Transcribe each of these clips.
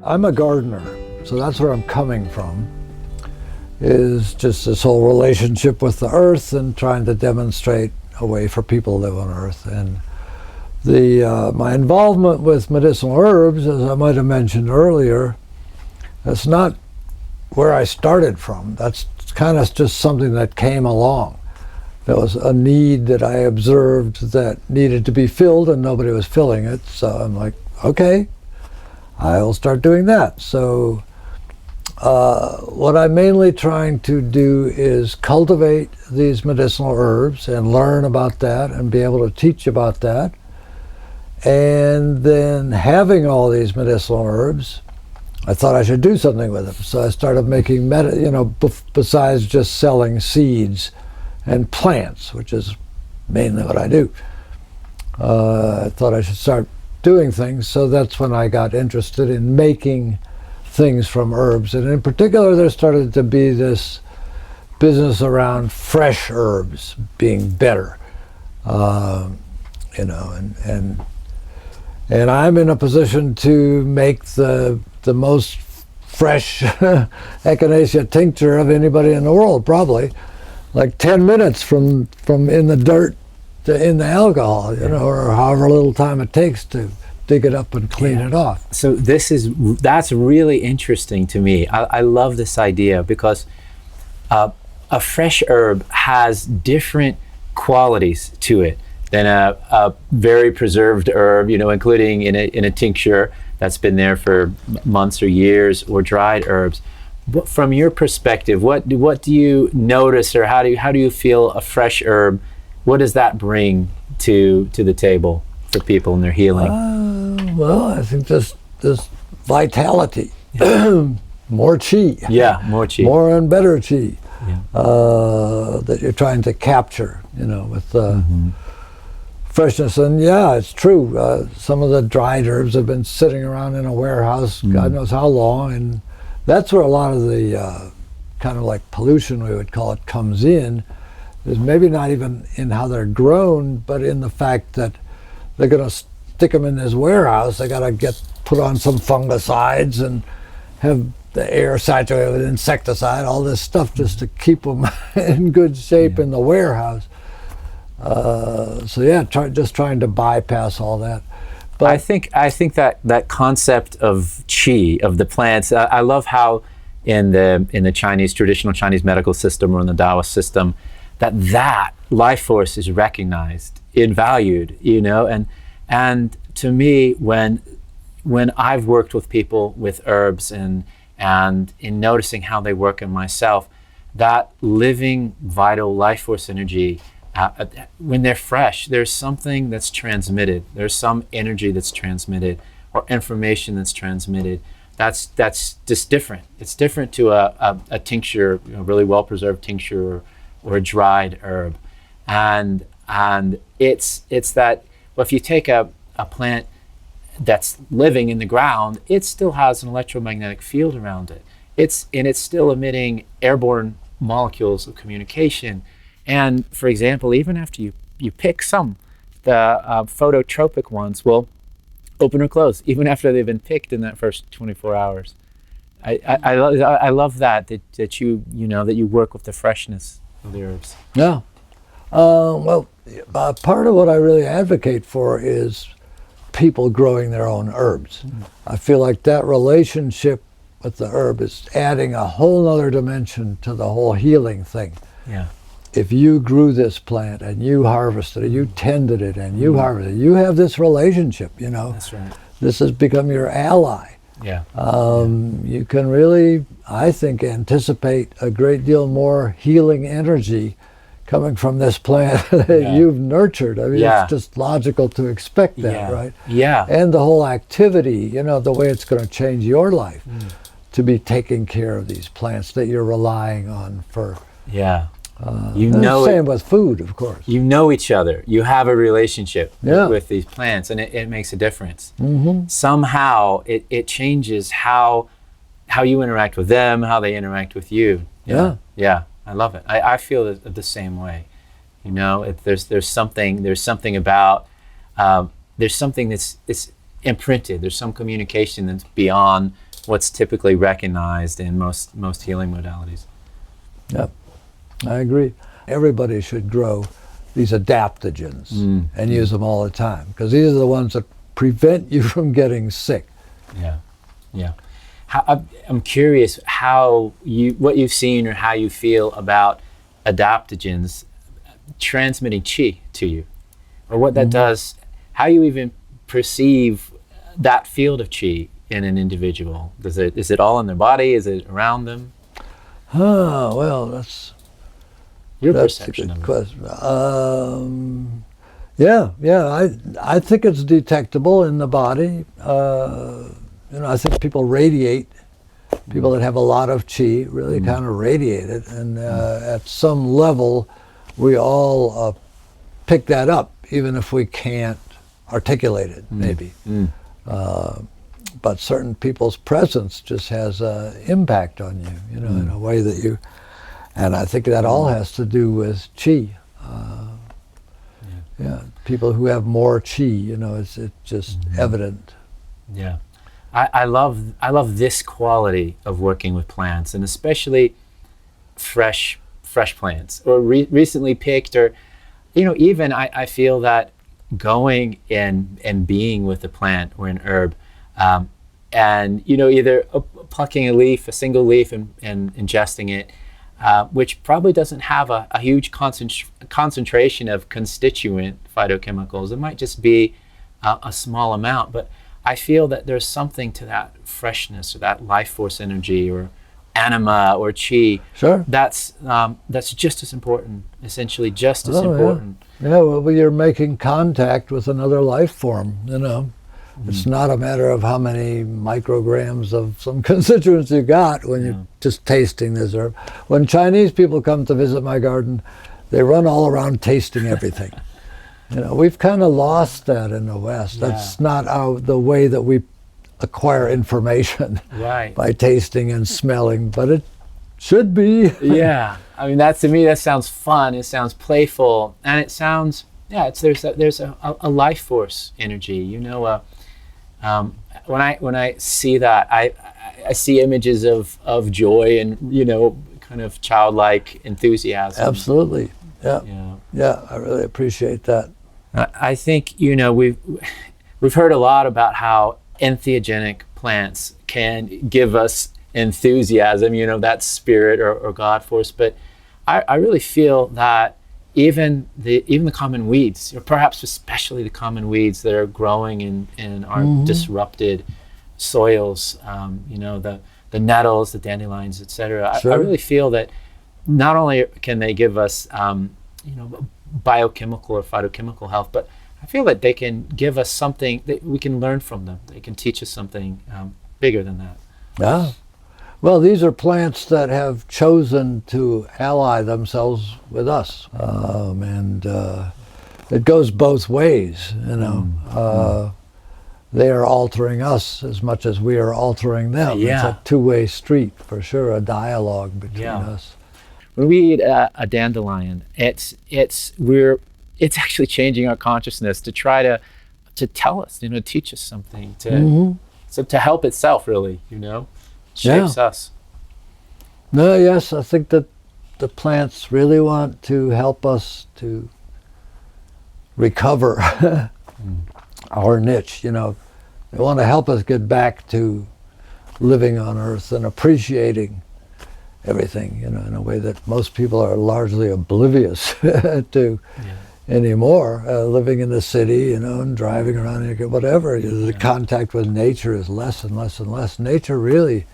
I'm a gardener, so that's where I'm coming from, is just this whole relationship with the earth and trying to demonstrate a way for people to live on earth. And my involvement with medicinal herbs, as I might have mentioned earlier, that's not where I started from. That's kind of just something that came along. There was a need that I observed that needed to be filled and nobody was filling it. So I'm like, okay, I'll start doing that. So what I'm mainly trying to do is cultivate these medicinal herbs and learn about that and be able to teach about that. And then having all these medicinal herbs, I thought I should do something with them. So I started making, besides just selling seeds and plants, which is mainly what I do. I thought I should start doing things. So that's when I got interested in making things from herbs. And in particular, there started to be this business around fresh herbs being better, and I'm in a position to make the most fresh echinacea tincture of anybody in the world, probably. Like 10 minutes from in the dirt to in the alcohol, or however little time it takes to dig it up and clean it off. So that's really interesting to me. I love this idea because a fresh herb has different qualities to it than a very preserved herb, including in a tincture that's been there for months or years, or dried herbs. But from your perspective, what do you notice, or how do you feel a fresh herb? What does that bring to the table for people in their healing? Well, I think this vitality, more chi. Yeah, more chi. More and better chi that you're trying to capture, with freshness. And yeah, it's true. Some of the dried herbs have been sitting around in a warehouse, God knows how long, and that's where a lot of the kind of like pollution, we would call it, comes in. Is maybe not even in how they're grown, but in the fact that they're going to stick them in this warehouse. They got to get put on some fungicides and have the air saturated with insecticide, all this stuff just to keep them in good shape in the warehouse. So yeah, just trying to bypass all that. But I think that concept of qi, of the plants, I love how in the Chinese, traditional Chinese medical system, or in the Taoist system, that life force is recognized and valued, and to me, when I've worked with people with herbs and in noticing how they work in myself, that living vital life force energy, when they're fresh, there's something that's transmitted. There's some energy that's transmitted, or information that's transmitted. That's just different. It's different to a tincture, really well preserved tincture, or a dried herb, and it's that. Well, if you take a plant that's living in the ground, it still has an electromagnetic field around it. It's still emitting airborne molecules of communication. And for example, even after you pick some, the phototropic ones will open or close, even after they've been picked in that first 24 hours. I love that you work with the freshness of the herbs. Yeah. Part of what I really advocate for is people growing their own herbs. I feel like that relationship with the herb is adding a whole other dimension to the whole healing thing. Yeah. If you grew this plant and you harvested it, you tended it and you harvested it, you have this relationship, That's right. This has become your ally. Yeah. You can really, I think, anticipate a great deal more healing energy coming from this plant that you've nurtured. I mean, it's just logical to expect that, right? Yeah. And the whole activity, the way it's going to change your life to be taking care of these plants that you're relying on for. Yeah. Same with food, of course. You know each other. You have a relationship with these plants, and it makes a difference. Somehow it changes how you interact with them, how they interact with you. Yeah. I love it. I feel the same way. There's something about there's something that's imprinted. There's some communication that's beyond what's typically recognized in most healing modalities. Yep, I agree. Everybody should grow these adaptogens and use them all the time, because these are the ones that prevent you from getting sick. Yeah. I'm curious what you've seen or how you feel about adaptogens transmitting chi to you, or what that does, how you even perceive that field of chi in an individual. Is it all in their body? Is it around them? Well, that's Your That's perception a of good question. I think it's detectable in the body. I think people radiate. People that have a lot of chi really kind of radiate it, and at some level, we all pick that up, even if we can't articulate it, maybe. But certain people's presence just has an impact on you, in a way that you. And I think that all has to do with chi. People who have more chi, it's just evident. Yeah, I love this quality of working with plants, and especially fresh plants, or recently picked, or even I feel that going and being with a plant or an herb, and either plucking a single leaf and ingesting it. Which probably doesn't have a huge concentration of constituent phytochemicals. It might just be a small amount, but I feel that there's something to that freshness, or that life force energy, or anima, or chi. Sure. That's just as important, essentially just as important. Yeah, well, you're making contact with another life form, It's not a matter of how many micrograms of some constituents you got when you're just tasting this herb. When Chinese people come to visit my garden, they run all around tasting everything. We've kind of lost that in the West. That's not the way that we acquire information, by tasting and smelling, but it should be. Yeah, I mean, to me, that sounds fun. It sounds playful, and it sounds, there's a life force energy, when I see that, I see images of joy and kind of childlike enthusiasm. Absolutely, yeah. I really appreciate that. I think we've heard a lot about how entheogenic plants can give us enthusiasm, that spirit or God force. But I really feel that even the common weeds, or perhaps especially the common weeds that are growing in our disrupted soils, the nettles, the dandelions, etc. Sure. I really feel that not only can they give us biochemical or phytochemical health, but I feel that they can give us something that we can learn from them. They can teach us something bigger than that. Yeah. Well, these are plants that have chosen to ally themselves with us, and it goes both ways. They are altering us as much as we are altering them. Yeah. It's a two-way street for sure, a dialogue between us. When we eat a dandelion, it's actually changing our consciousness to try to tell us, teach us something, to help itself, really, shapes us. No, yes, I think that the plants really want to help us to recover our niche. They want to help us get back to living on Earth and appreciating everything, in a way that most people are largely oblivious to anymore. Living in the city, and driving around, whatever. The contact with nature is less and less and less. Nature really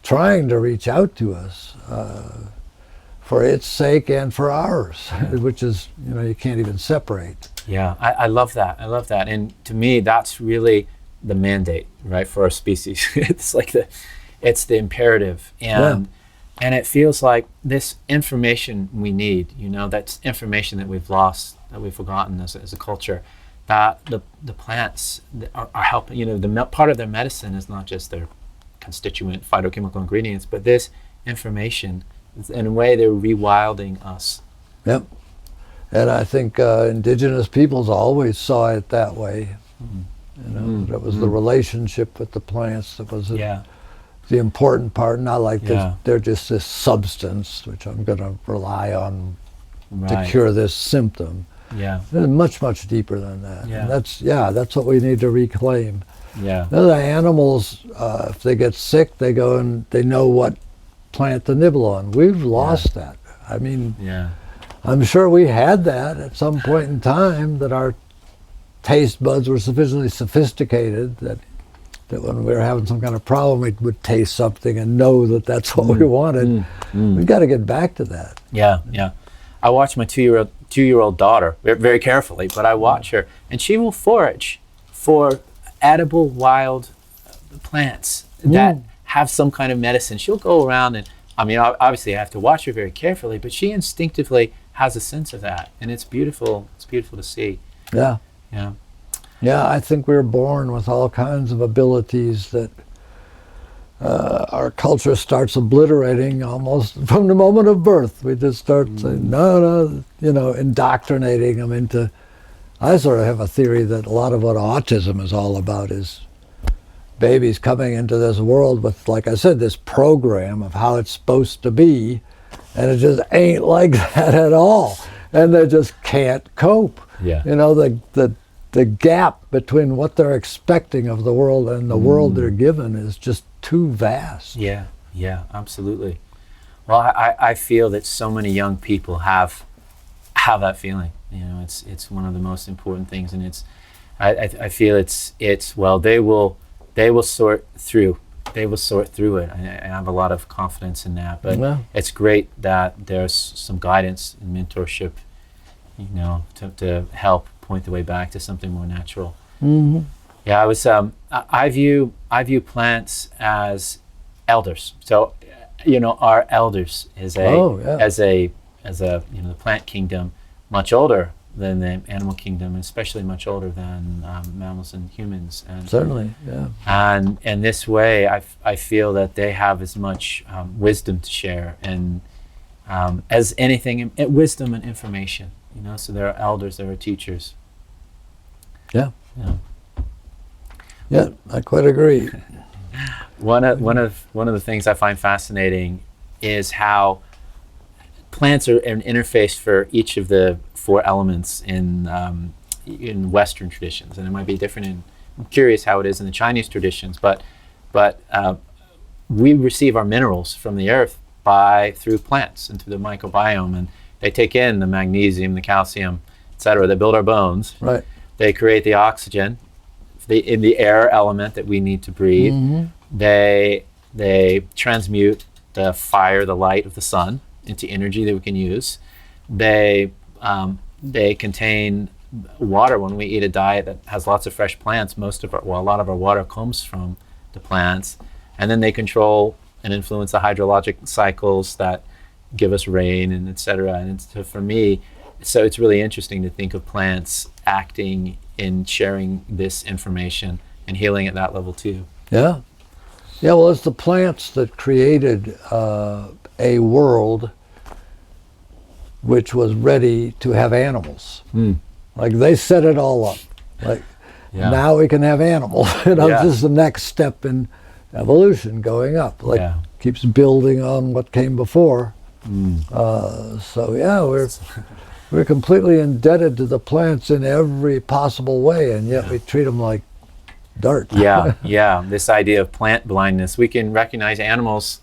trying to reach out to us for its sake and for ours, which is, you can't even separate. Yeah, I love that. And to me, that's really the mandate, right, for our species. It's like it's the imperative. And it feels like this information we need, that's information that we've lost, that we've forgotten as a culture, that the plants are helping. The part of their medicine is not just their constituent phytochemical ingredients, but this information, in a way, they're rewilding us. Yep. And I think indigenous peoples always saw it that way. That was the relationship with the plants that was the important part, not like Yeah. they're just this substance which I'm going to rely on to Right. cure this symptom. Yeah. They're much, much deeper than that. Yeah. And that's what we need to reclaim. Yeah. Now, the animals, if they get sick, they go and they know what plant to nibble on. We've lost that. I mean, Yeah. I'm sure we had that at some point in time, that our taste buds were sufficiently sophisticated that when we were having some kind of problem, we would taste something and know that that's what we wanted. We've got to get back to that. Yeah. Yeah. I watch my two-year-old daughter very carefully, but I watch her, and she will forage for edible wild plants that have some kind of medicine. She'll go around and, I mean, obviously I have to watch her very carefully, but she instinctively has a sense of that, and it's beautiful. It's beautiful to see. Yeah. Yeah. Yeah, I think we're born with all kinds of abilities that our culture starts obliterating almost from the moment of birth. We just start saying, no, indoctrinating them into... I sort of have a theory that a lot of what autism is all about is babies coming into this world with, like I said, this program of how it's supposed to be, and it just ain't like that at all. And they just can't cope. Yeah. The gap between what they're expecting of the world and the world they're given is just too vast. Yeah, yeah, absolutely. Well, I feel that so many young people have that feeling. You know, it's one of the most important things, and I feel it's well, they will sort through it. I have a lot of confidence in that. But it's great that there's some guidance and mentorship, to help point the way back to something more natural. Mm-hmm. Yeah, I view plants as elders. So, our elders is as the plant kingdom, much older than the animal kingdom, especially much older than mammals and humans. And certainly, yeah. And in this way, I feel that they have as much wisdom to share and as anything, wisdom and information. So there are elders, there are teachers. Yeah. Yeah. Yeah, I quite agree. One of the things I find fascinating is how plants are an interface for each of the four elements in Western traditions, and it might be different. I'm curious how it is in the Chinese traditions, but we receive our minerals from the earth through plants and through the microbiome, and they take in the magnesium, the calcium, etc. They build our bones. Right. They create the oxygen in the air element that we need to breathe. Mm-hmm. They transmute the fire, the light of the sun into energy that we can use. They contain water. When we eat a diet that has lots of fresh plants, a lot of our water comes from the plants, and then they control and influence the hydrologic cycles that give us rain and etc. And for me, so it's really interesting to think of plants acting in sharing this information and healing at that level too. Yeah. Yeah, well, it's the plants that created a world which was ready to have animals. Like, they set it all up. Like, now we can have animals. This is the next step in evolution, going up. Like, keeps building on what came before. We're completely indebted to the plants in every possible way, and yet we treat them like dirt. Yeah. This idea of plant blindness. We can recognize animals,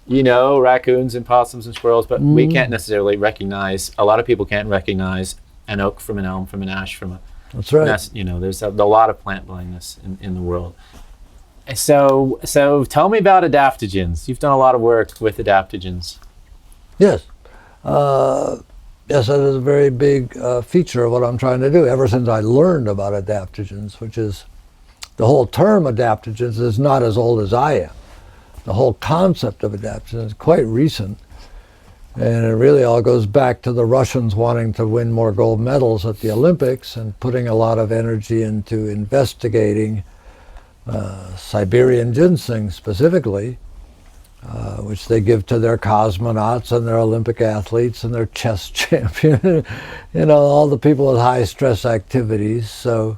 raccoons and possums and squirrels, but we can't necessarily recognize, a lot of people can't recognize an oak from an elm, from an ash, from a... That's right. There's a lot of plant blindness in the world. So tell me about adaptogens. You've done a lot of work with adaptogens. Yes. Yes, that is a very big feature of what I'm trying to do ever since I learned about adaptogens, which is, the whole term adaptogens is not as old as I am. The whole concept of adaptogens is quite recent, and it really all goes back to the Russians wanting to win more gold medals at the Olympics and putting a lot of energy into investigating Siberian ginseng specifically, which they give to their cosmonauts and their Olympic athletes and their chess champion, all the people with high stress activities. So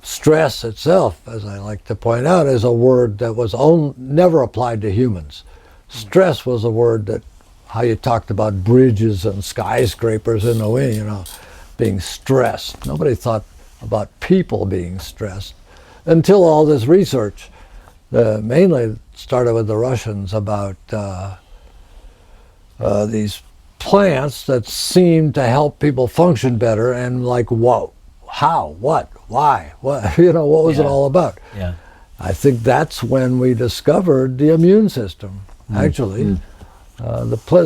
Stress itself, as I like to point out, is a word that was never applied to humans. Stress was a word that, how you talked about bridges and skyscrapers in the wind, you know, being stressed. Nobody thought about people being stressed until all this research, mainly started with the Russians, about these plants that seemed to help people function better, and like, whoa, how, what, why, what, you know, what was it all about? Yeah. I think that's when we discovered the immune system, actually.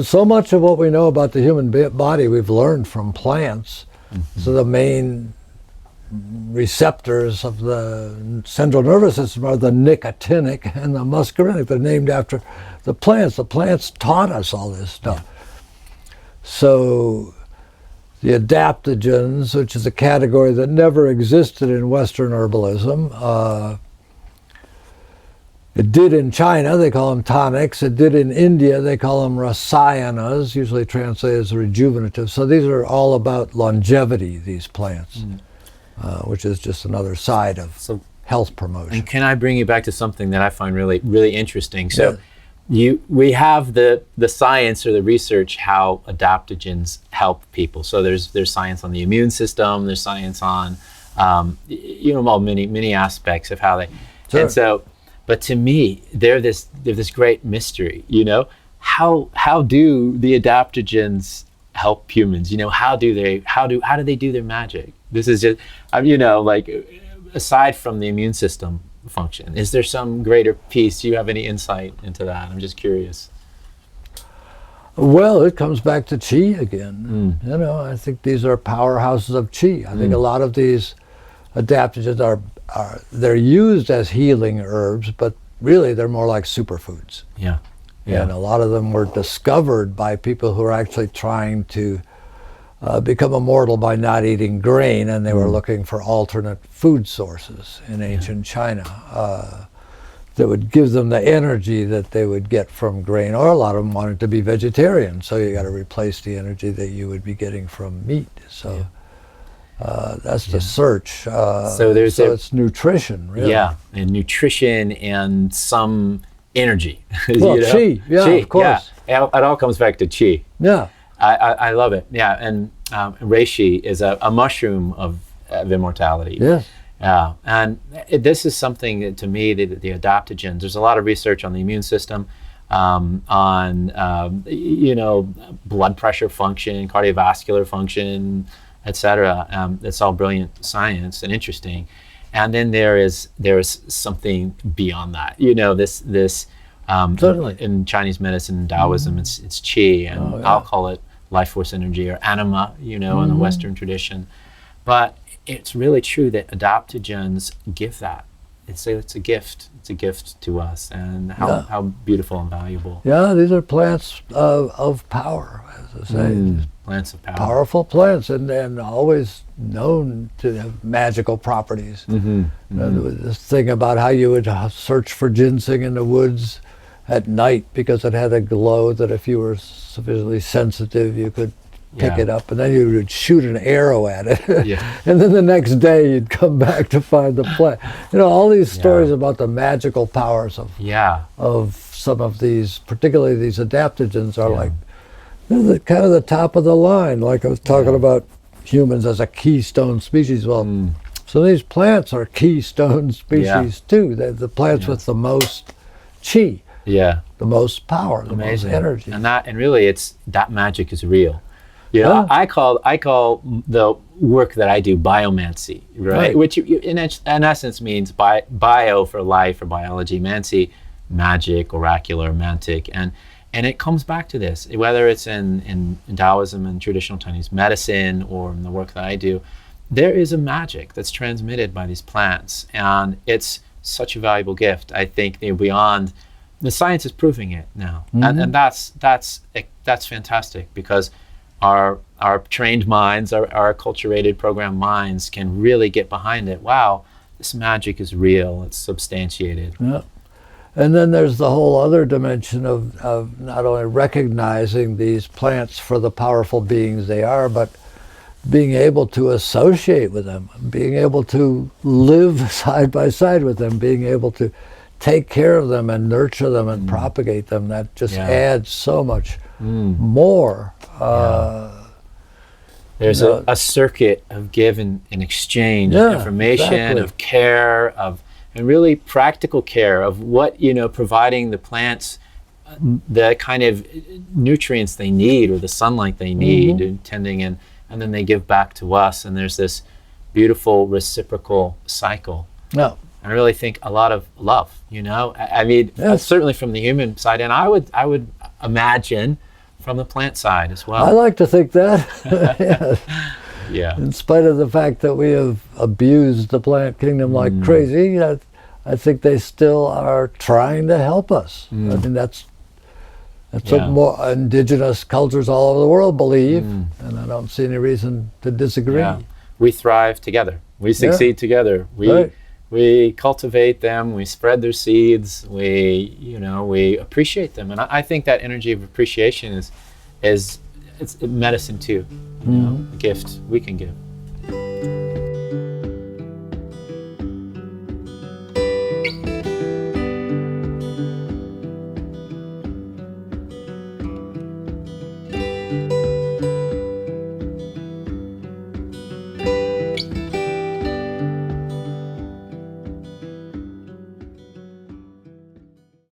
So much of what we know about the human body we've learned from plants. So the main receptors of the central nervous system are the nicotinic and the muscarinic. They're named after the plants. The plants taught us all this stuff. So the adaptogens, which is a category that never existed in Western herbalism, it did in China, they call them tonics. It did in India, they call them rasayanas, usually translated as rejuvenative. So these are all about longevity, these plants, which is just another side of health promotion. And can I bring you back to something that I find really, really interesting? So we have the science or the research how adaptogens help people. So there's science on the immune system, there's science on, many aspects of how they, and so, but to me, they're this great mystery, you know? How do the adaptogens help humans? You know, how do they do their magic? This is just, like, aside from the immune system function, is there some greater piece? Do you have any insight into that? I'm just curious. Well, it comes back to qi again. You know, I think these are powerhouses of qi. I think a lot of these adaptogens they're used as healing herbs, but really they're more like superfoods. Yeah. And a lot of them were discovered by people who are actually trying to become immortal by not eating grain, and they were looking for alternate food sources in ancient China that would give them the energy that they would get from grain. Or a lot of them wanted to be vegetarian, so you got to replace the energy that you would be getting from meat. So that's the search. So it's nutrition, really. Yeah, and nutrition and some energy. Well, qi, qi, of course. Yeah. It all comes back to qi. Yeah. I love it. Yeah, and reishi is a mushroom of immortality. Yes. Yeah, and this is something that, to me, the adaptogens. There's a lot of research on the immune system, on blood pressure function, cardiovascular function, etc. It's all brilliant science and interesting. And then there is something beyond that. You know, this certainly in Chinese medicine and Taoism, it's qi, and I'll call it life force energy or anima, in the Western tradition. But it's really true that adaptogens give that. It's a gift. It's a gift to us, and how beautiful and valuable. Yeah, these are plants of power, as I say. Plants of power. Powerful plants, and always known to have magical properties. This thing about how you would search for ginseng in the woods at night because it had a glow that if you were sufficiently sensitive, you could pick it up, and then you would shoot an arrow at it. And then the next day you'd come back to find the plant. All these stories about the magical powers of some of these, particularly these adaptogens, are like, they're kind of the top of the line. Like I was talking about humans as a keystone species. Well, so these plants are keystone species too. They're the plants with the most qi, the most power, the most energy. And really, that magic is real. I call the work that I do biomancy, right? Which in essence means bio for life or biology, mancy, magic, oracular, mantic, and it comes back to this, whether it's in Taoism and traditional Chinese medicine or in the work that I do, there is a magic that's transmitted by these plants, and it's such a valuable gift. I think beyond, the science is proving it now, and that's fantastic, because our trained minds, our acculturated, programmed minds can really get behind it. Wow, this magic is real, it's substantiated. Yeah. And then there's the whole other dimension of not only recognizing these plants for the powerful beings they are, but being able to associate with them, being able to live side by side with them, being able to take care of them and nurture them and propagate them, that just adds so much more. There's a circuit of give and exchange, of information, of care, and really practical care of what, providing the plants the kind of nutrients they need or the sunlight they need, and tending and then they give back to us, and there's this beautiful reciprocal cycle. Yeah. I really think a lot of love, I mean, certainly from the human side, and I would imagine from the plant side as well. I like to think that. Yeah. In spite of the fact that we have abused the plant kingdom like crazy, I think they still are trying to help us. I mean, that's what more indigenous cultures all over the world believe, and I don't see any reason to disagree. Yeah. We thrive together. We succeed together. We cultivate them. We spread their seeds. We appreciate them, and I think that energy of appreciation is it's medicine too. A gift we can give.